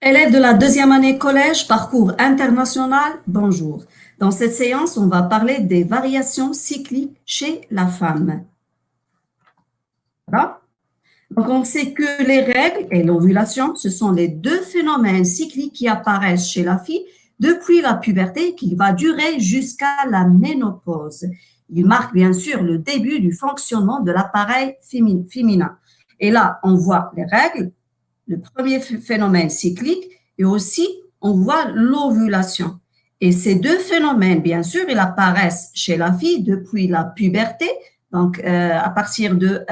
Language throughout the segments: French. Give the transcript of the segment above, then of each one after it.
Élèves de la deuxième année collège, parcours international, bonjour. Dans cette séance, on va parler des variations cycliques chez la femme. Voilà. Donc, on sait que les règles et l'ovulation, ce sont les deux phénomènes cycliques qui apparaissent chez la fille depuis la puberté qui va durer jusqu'à la ménopause. Ils marquent bien sûr le début du fonctionnement de l'appareil féminin. Et là, on voit les règles, le premier phénomène cyclique, et aussi on voit l'ovulation. Et ces deux phénomènes, bien sûr, ils apparaissent chez la fille depuis la puberté, donc à partir de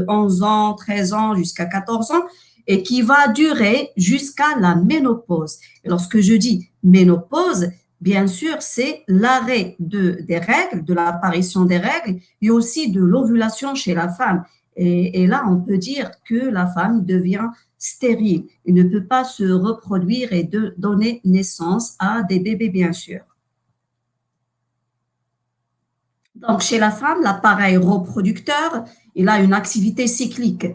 11 ans, 13 ans jusqu'à 14 ans, et qui va durer jusqu'à la ménopause. Et lorsque je dis ménopause, bien sûr, c'est l'arrêt des règles, de l'apparition des règles, et aussi de l'ovulation chez la femme. Et là, on peut dire que la femme devient stérile. Il ne peut pas se reproduire et donner naissance à des bébés, bien sûr. Donc, chez la femme, l'appareil reproducteur, il a une activité cyclique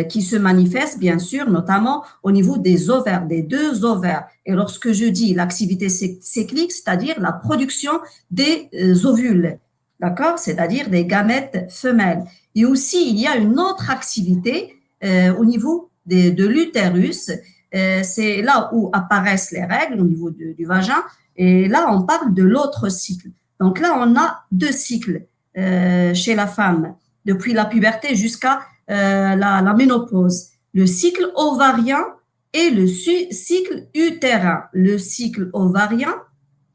qui se manifeste, bien sûr, notamment au niveau des ovaires, des deux ovaires. Et lorsque je dis l'activité cyclique, c'est-à-dire la production des ovules, d'accord? C'est-à-dire des gamètes femelles. Et aussi, il y a une autre activité au niveau de l'utérus. C'est là où apparaissent les règles, au niveau du vagin. Et là, on parle de l'autre cycle. Donc là, on a deux cycles chez la femme, depuis la puberté jusqu'à la ménopause. Le cycle ovarien et le cycle utérin. Le cycle ovarien,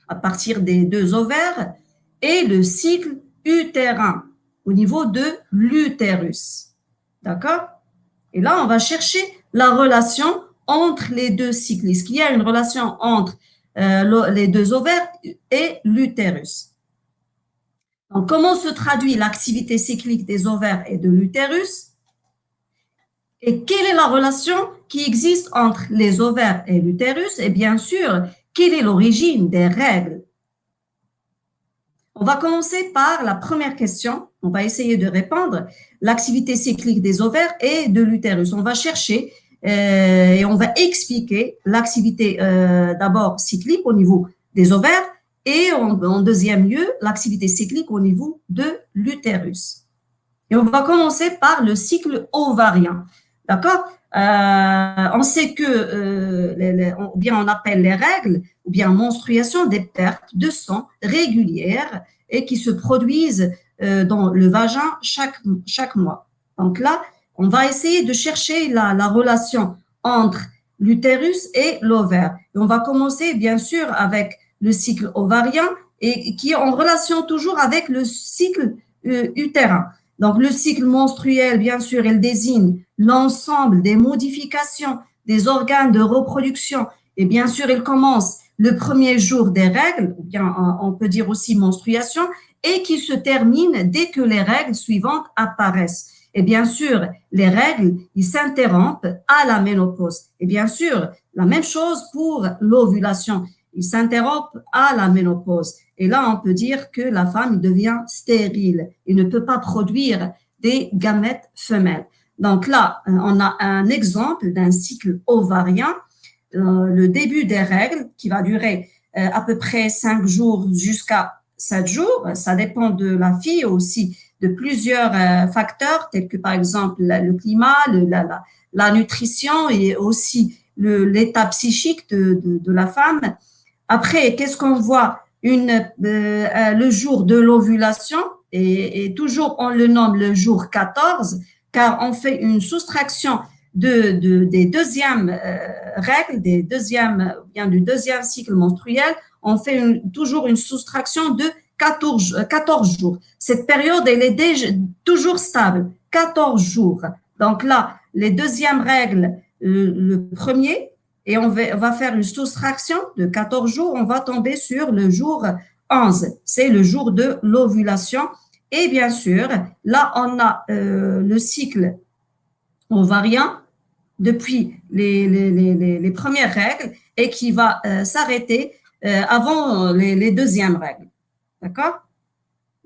à partir des deux ovaires, et le cycle utérin, au niveau de l'utérus. D'accord? Et là, on va chercher la relation entre les deux cycles. Est-ce qu'il y a une relation entre les deux ovaires et l'utérus? Donc, comment se traduit l'activité cyclique des ovaires et de l'utérus? Et quelle est la relation qui existe entre les ovaires et l'utérus? Et bien sûr, quelle est l'origine des règles? On va commencer par la première question. On va essayer de répondre. L'activité cyclique des ovaires et de l'utérus. On va chercher et on va expliquer l'activité d'abord cyclique au niveau des ovaires et en deuxième lieu, l'activité cyclique au niveau de l'utérus. Et on va commencer par le cycle ovarien. D'accord? On sait que, ou bien on appelle les règles, ou bien menstruation, des pertes de sang régulières et qui se produisent dans le vagin chaque mois. Donc là, on va essayer de chercher la relation entre l'utérus et l'ovaire. Et on va commencer, bien sûr, avec le cycle ovarien et qui est en relation toujours avec le cycle utérin. Donc, le cycle menstruel, bien sûr, il désigne l'ensemble des modifications des organes de reproduction. Et bien sûr, il commence le premier jour des règles, ou bien on peut dire aussi menstruation, et qui se termine dès que les règles suivantes apparaissent. Et bien sûr, les règles, ils s'interrompent à la ménopause. Et bien sûr, la même chose pour l'ovulation. Ils s'interrompent à la ménopause. Et là, on peut dire que la femme devient stérile et ne peut pas produire des gamètes femelles. Donc là, on a un exemple d'un cycle ovarien, le début des règles qui va durer à peu près 5 jours jusqu'à 7 jours. Ça dépend de la fille aussi, de plusieurs facteurs tels que par exemple le climat, la nutrition et aussi l'état psychique de la femme. Après, qu'est-ce qu'on voit? Le jour de l'ovulation, et toujours on le nomme le jour 14, car on fait une soustraction des deuxièmes règles, du deuxième cycle menstruel, on fait toujours une soustraction de 14 jours. Cette période, elle est déjà toujours stable, 14 jours. Donc là, les deuxièmes règles, le premier, et on va faire une soustraction de 14 jours, on va tomber sur le jour 11. C'est le jour de l'ovulation. Et bien sûr, là, on a le cycle ovarien depuis les premières règles et qui va s'arrêter avant les deuxièmes règles. D'accord?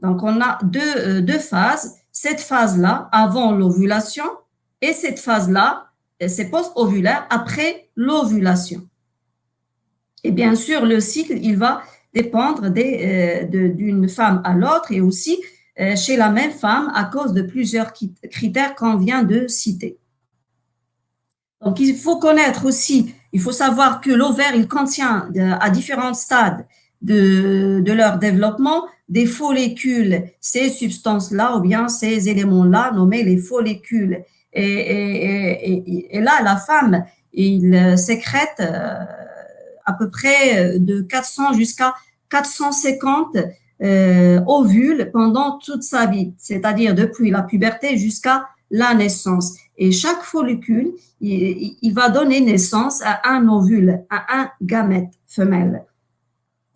Donc, on a deux phases. Cette phase-là, avant l'ovulation, et cette phase-là, c'est post-ovulaire après l'ovulation. Et bien sûr, le cycle, il va dépendre d'une femme à l'autre et aussi chez la même femme à cause de plusieurs critères qu'on vient de citer. Donc, il faut connaître aussi, il faut savoir que l'ovaire, il contient à différents stades de leur développement des follicules, ces substances-là ou bien ces éléments-là nommés les follicules. Et là, la femme, il sécrète à peu près de 400 jusqu'à 450 ovules pendant toute sa vie, c'est-à-dire depuis la puberté jusqu'à la naissance. Et chaque follicule, il va donner naissance à un ovule, à un gamète femelle.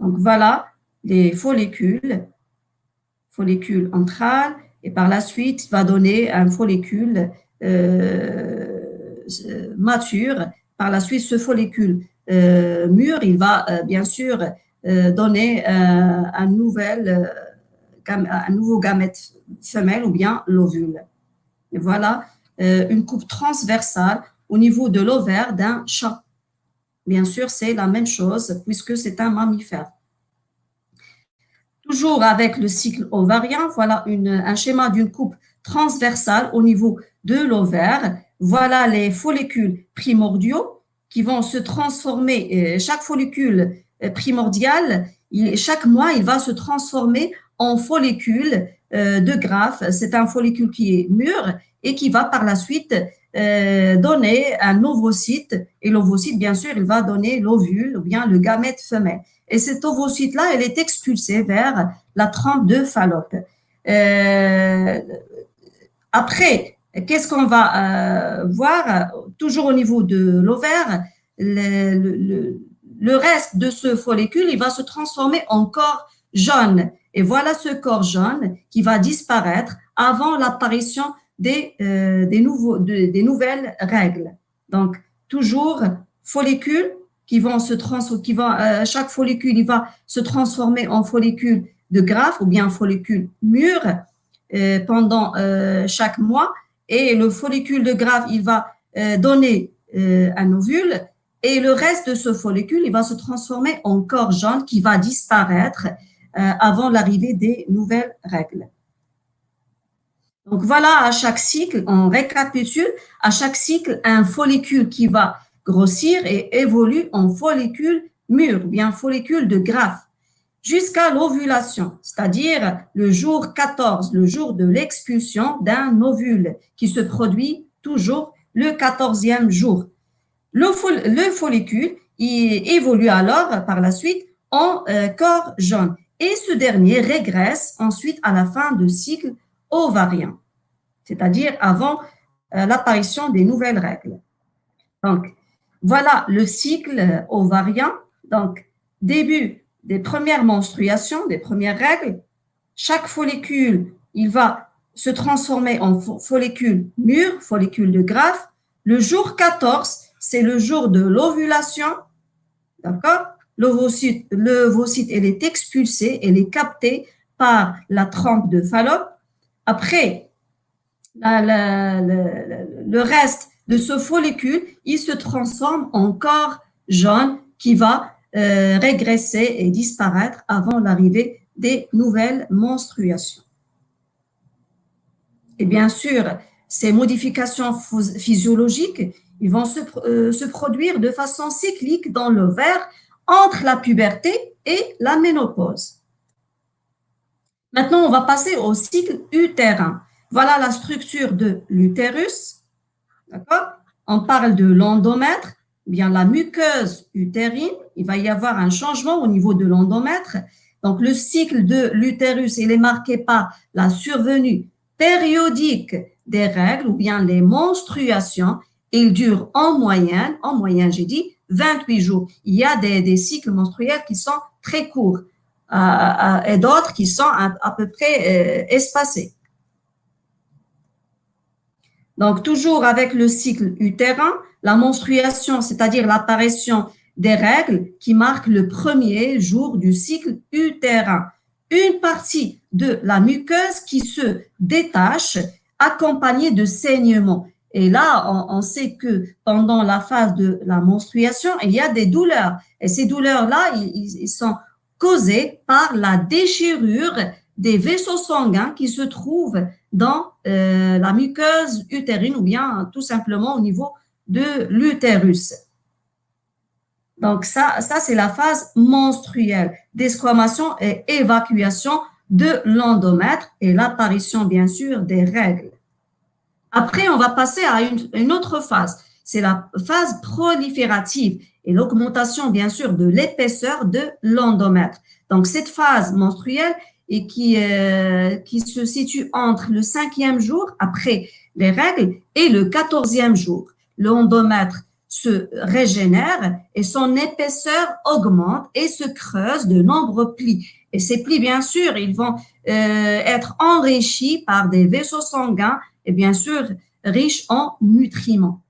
Donc voilà les follicules antral, et par la suite, il va donner un follicule mature. Par la suite, ce follicule mûr, il va bien sûr donner un nouveau gamète femelle ou bien l'ovule. Et voilà une coupe transversale au niveau de l'ovaire d'un chat. Bien sûr, c'est la même chose puisque c'est un mammifère. Toujours avec le cycle ovarien, voilà un schéma d'une coupe transversale au niveau de l'ovaire. Voilà les follicules primordiaux qui vont se transformer. Chaque follicule primordial, chaque mois, il va se transformer en follicule de graphe. C'est un follicule qui est mûr et qui va par la suite donner un ovocyte. Et l'ovocyte, bien sûr, il va donner l'ovule ou bien le gamète femelle. Et cet ovocyte-là, elle est expulsée vers la trempe de Fallope. Après, qu'est-ce qu'on va voir? Toujours au niveau de l'ovaire, le reste de ce follicule, il va se transformer en corps jaune. Et voilà ce corps jaune qui va disparaître avant l'apparition des nouvelles règles. Donc, toujours follicule chaque follicule, il va se transformer en follicule de graphe ou bien follicule mûr pendant chaque mois. Et le follicule de graphe, il va donner un ovule. Et le reste de ce follicule, il va se transformer en corps jaune qui va disparaître avant l'arrivée des nouvelles règles. Donc voilà, à chaque cycle, on récapitule, à chaque cycle, un follicule qui va grossir et évolue en follicule mûr, bien follicule de graphe, jusqu'à l'ovulation, c'est-à-dire le jour 14, le jour de l'expulsion d'un ovule qui se produit toujours le 14e jour. Le follicule il évolue alors par la suite en corps jaune et ce dernier régresse ensuite à la fin du cycle ovarien, c'est-à-dire avant l'apparition des nouvelles règles. Donc, voilà le cycle ovarien. Donc, début des premières menstruations, des premières règles. Chaque follicule, il va se transformer en follicule mûr, follicule de graphe. Le jour 14, c'est le jour de l'ovulation. D'accord? L'ovocyte, elle est expulsée, elle est captée par la trempe de Fallope. Après, le reste de ce follicule, il se transforme en corps jaune qui va régresser et disparaître avant l'arrivée des nouvelles menstruations. Et bien sûr, ces modifications physiologiques, ils vont se produire de façon cyclique dans l'ovaire entre la puberté et la ménopause. Maintenant, on va passer au cycle utérin. Voilà la structure de l'utérus. D'accord? On parle de l'endomètre, bien la muqueuse utérine. Il va y avoir un changement au niveau de l'endomètre. Donc, le cycle de l'utérus, il est marqué par la survenue périodique des règles ou bien les menstruations. Il dure en moyenne, j'ai dit, 28 jours. Il y a des cycles menstruels qui sont très courts et d'autres qui sont à peu près espacés. Donc, toujours avec le cycle utérin, la menstruation, c'est-à-dire l'apparition des règles qui marquent le premier jour du cycle utérin. Une partie de la muqueuse qui se détache accompagnée de saignements. Et là, on sait que pendant la phase de la menstruation, il y a des douleurs. Et ces douleurs-là, ils sont causées par la déchirure des vaisseaux sanguins qui se trouvent dans la muqueuse utérine ou bien tout simplement au niveau de l'utérus. Donc ça c'est la phase menstruelle, desquamation et évacuation de l'endomètre et l'apparition bien sûr des règles. Après, on va passer à une autre phase. C'est la phase proliférative et l'augmentation, bien sûr, de l'épaisseur de l'endomètre. Donc, cette phase menstruelle et qui se situe entre le 5e jour après les règles et le 14e jour. L'endomètre se régénère et son épaisseur augmente et se creuse de nombreux plis. Et ces plis, bien sûr, ils vont être enrichis par des vaisseaux sanguins et bien sûr riches en nutriments.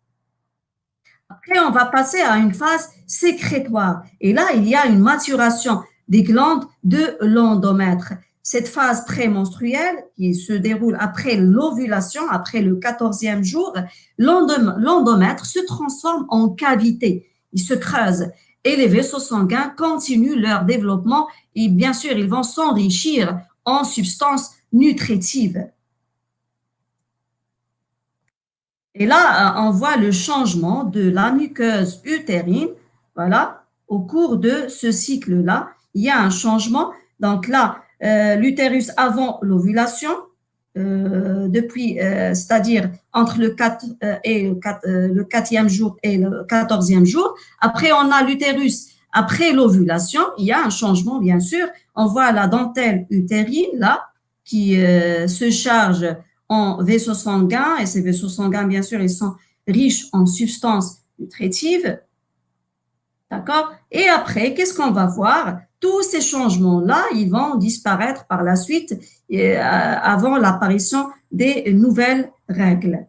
Après, on va passer à une phase sécrétoire. Et là, il y a une maturation des glandes de l'endomètre. Cette phase prémenstruelle qui se déroule après l'ovulation, après le 14e jour, l'endomètre se transforme en cavité. Il se creuse et les vaisseaux sanguins continuent leur développement et bien sûr, ils vont s'enrichir en substances nutritives. Et là, on voit le changement de la muqueuse utérine, voilà, au cours de ce cycle-là. Il y a un changement. Donc là, l'utérus avant l'ovulation, c'est-à-dire entre le 4e jour et le 14e jour. Après, on a l'utérus après l'ovulation. Il y a un changement, bien sûr. On voit la dentelle utérine, là, qui se charge en vaisseaux sanguins, et ces vaisseaux sanguins, bien sûr, ils sont riches en substances nutritives. D'accord? Et après, qu'est-ce qu'on va voir? Tous ces changements-là, ils vont disparaître par la suite avant l'apparition des nouvelles règles.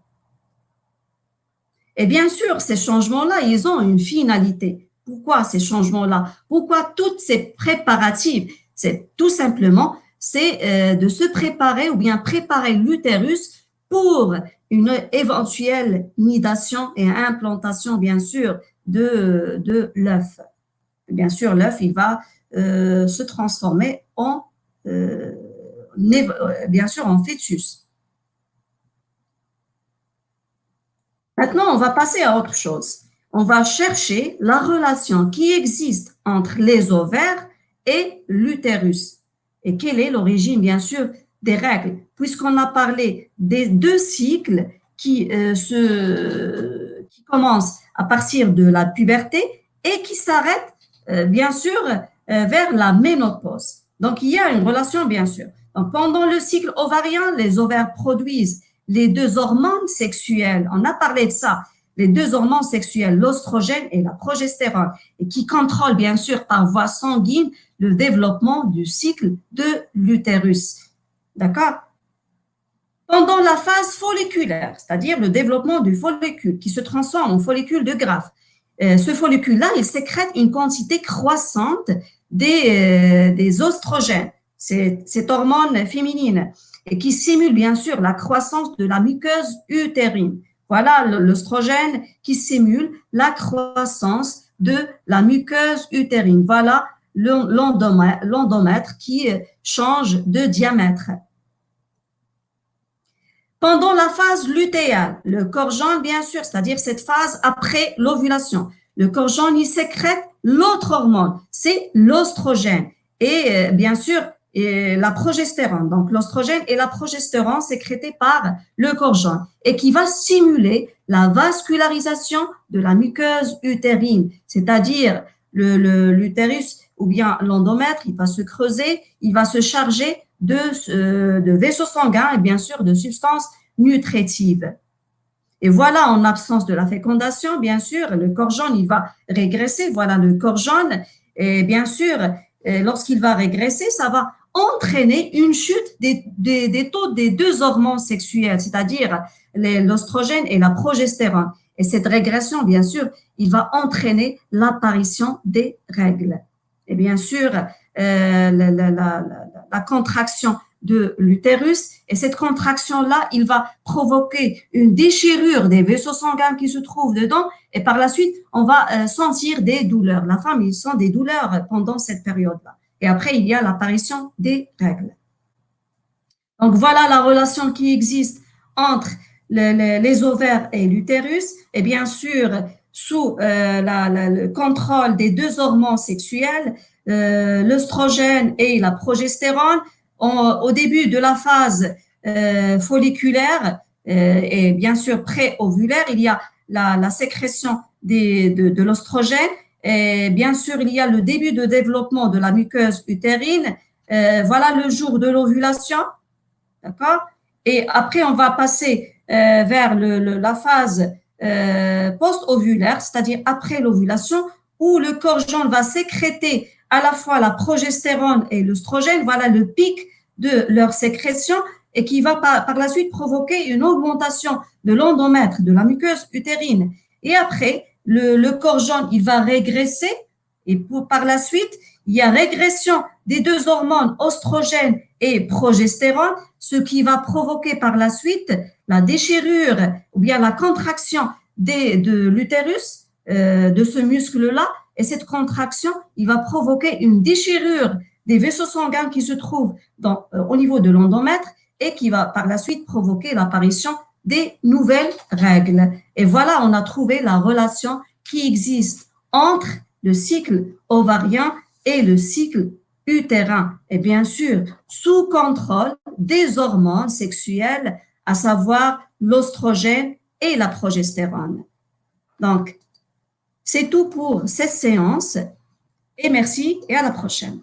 Et bien sûr, ces changements-là, ils ont une finalité. Pourquoi ces changements-là? Pourquoi toutes ces préparatifs? C'est tout simplement de se préparer ou bien préparer l'utérus pour une éventuelle nidation et implantation, bien sûr, de l'œuf. Bien sûr, l'œuf, il va se transformer bien sûr, en fœtus. Maintenant, on va passer à autre chose. On va chercher la relation qui existe entre les ovaires et l'utérus. Et quelle est l'origine, bien sûr, des règles, puisqu'on a parlé des deux cycles qui commencent à partir de la puberté et qui s'arrêtent, bien sûr, vers la ménopause. Donc, il y a une relation, bien sûr. Donc, pendant le cycle ovarien, les ovaires produisent les deux hormones sexuelles. On a parlé de ça. Les deux hormones sexuelles, l'oestrogène et la progestérone, et qui contrôlent bien sûr par voie sanguine le développement du cycle de l'utérus. D'accord? Pendant la phase folliculaire, c'est-à-dire le développement du follicule qui se transforme en follicule de Graaff, ce follicule-là, il sécrète une quantité croissante des oestrogènes, cette hormone féminine, et qui stimule bien sûr la croissance de la muqueuse utérine. Voilà l'œstrogène qui stimule la croissance de la muqueuse utérine. Voilà l'endomètre qui change de diamètre. Pendant la phase lutéale, le corps jaune, bien sûr, c'est-à-dire cette phase après l'ovulation, le corps jaune, il sécrète l'autre hormone, c'est l'oestrogène. Et bien sûr, la progestérone. Donc, l'oestrogène et la progestérone sécrétées par le corps jaune et qui va stimuler la vascularisation de la muqueuse utérine, c'est-à-dire l'utérus ou bien l'endomètre, il va se creuser, il va se charger de vaisseaux sanguins et bien sûr de substances nutritives. Et voilà, en absence de la fécondation, bien sûr, le corps jaune, il va régresser. Voilà le corps jaune. Et bien sûr, lorsqu'il va régresser, ça va entraîner une chute des taux des deux hormones sexuelles, c'est-à-dire l'oestrogène et la progestérone. Et cette régression, bien sûr, il va entraîner l'apparition des règles. Et bien sûr, la contraction de l'utérus. Et cette contraction-là, il va provoquer une déchirure des vaisseaux sanguins qui se trouvent dedans. Et par la suite, on va sentir des douleurs. La femme, il sent des douleurs pendant cette période-là. Et après, il y a l'apparition des règles. Donc, voilà la relation qui existe entre les ovaires et l'utérus. Et bien sûr, sous le contrôle des deux hormones sexuelles, l'œstrogène et la progestérone, au début de la phase folliculaire et bien sûr pré-ovulaire, il y a la sécrétion de l'œstrogène et bien sûr, il y a le début de développement de la muqueuse utérine. Voilà le jour de l'ovulation, d'accord? Et après, on va passer vers la phase post-ovulaire, c'est-à-dire après l'ovulation, où le corps jaune va sécréter à la fois la progestérone et l'œstrogène. Voilà le pic de leur sécrétion et qui va par la suite provoquer une augmentation de l'endomètre, de la muqueuse utérine. Et après, le corps jaune, il va régresser et par la suite, il y a régression des deux hormones, oestrogène et progestérone, ce qui va provoquer par la suite la déchirure ou bien la contraction de l'utérus, de ce muscle-là. Et cette contraction, il va provoquer une déchirure des vaisseaux sanguins qui se trouvent au niveau de l'endomètre et qui va par la suite provoquer l'apparition des nouvelles règles. Et voilà, on a trouvé la relation qui existe entre le cycle ovarien et le cycle utérin. Et bien sûr, sous contrôle des hormones sexuelles, à savoir l'oestrogène et la progestérone. Donc, c'est tout pour cette séance et merci et à la prochaine.